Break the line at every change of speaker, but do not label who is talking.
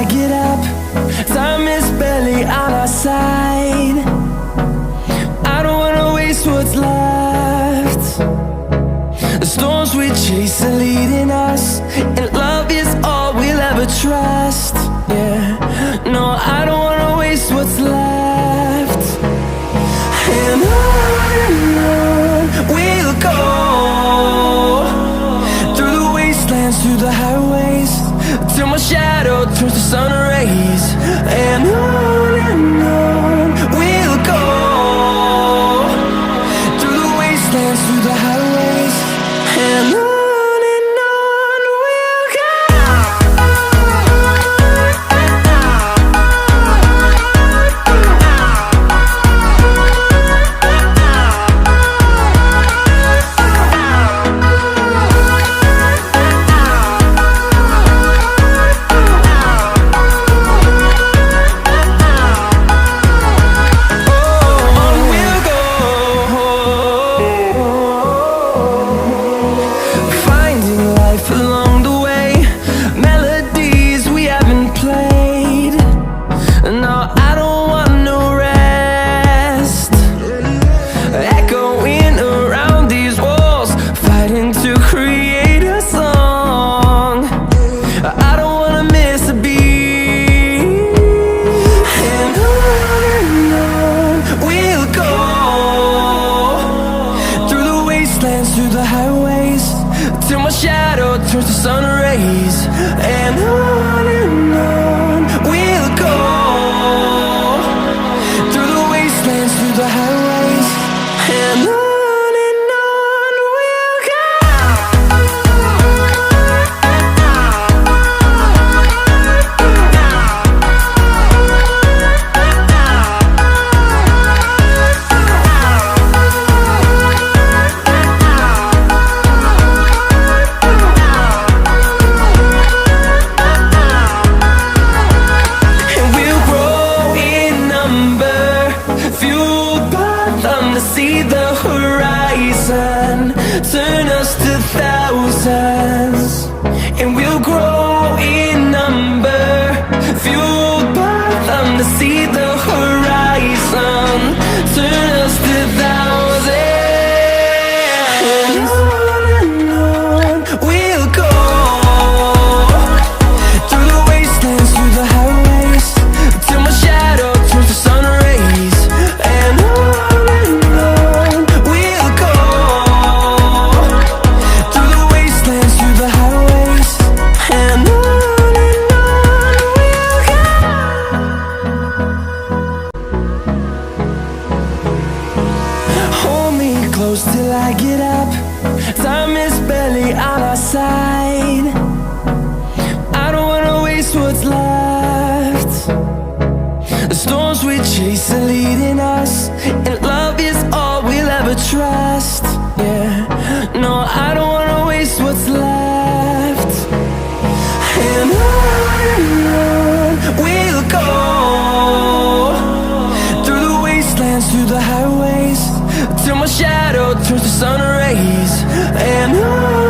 I get up. Time is barely on our side. I don't wanna waste what's left. The storms we chase are leading us, and love is all we'll ever trust. Yeah, no, I don't wanna waste what's left. And on we'll go, through the wastelands, through the highways, till my shadow turns to sun rays. And on we'll go, through the wastelands, through the highways, and on. Through the highways, till my shadow turns to sun rays. And on we'll go, through the wastelands, through the highways, and on. See the horizon turn us to thousands, and we'll grow in number, fueled by them. To see the horizon turn us to thousands, and on we'll go, through the wastelands, through the highways, till my shadow turns to sun rays. And on close till I get up. Time is barely on our side. I don't wanna waste what's left. The storms we chase are leading us, and love is all we'll ever trust. Yeah, no, I don't wanna waste what's left. And on we'll go, through the wastelands, through the highways, till my shadow turns to sun rays. And on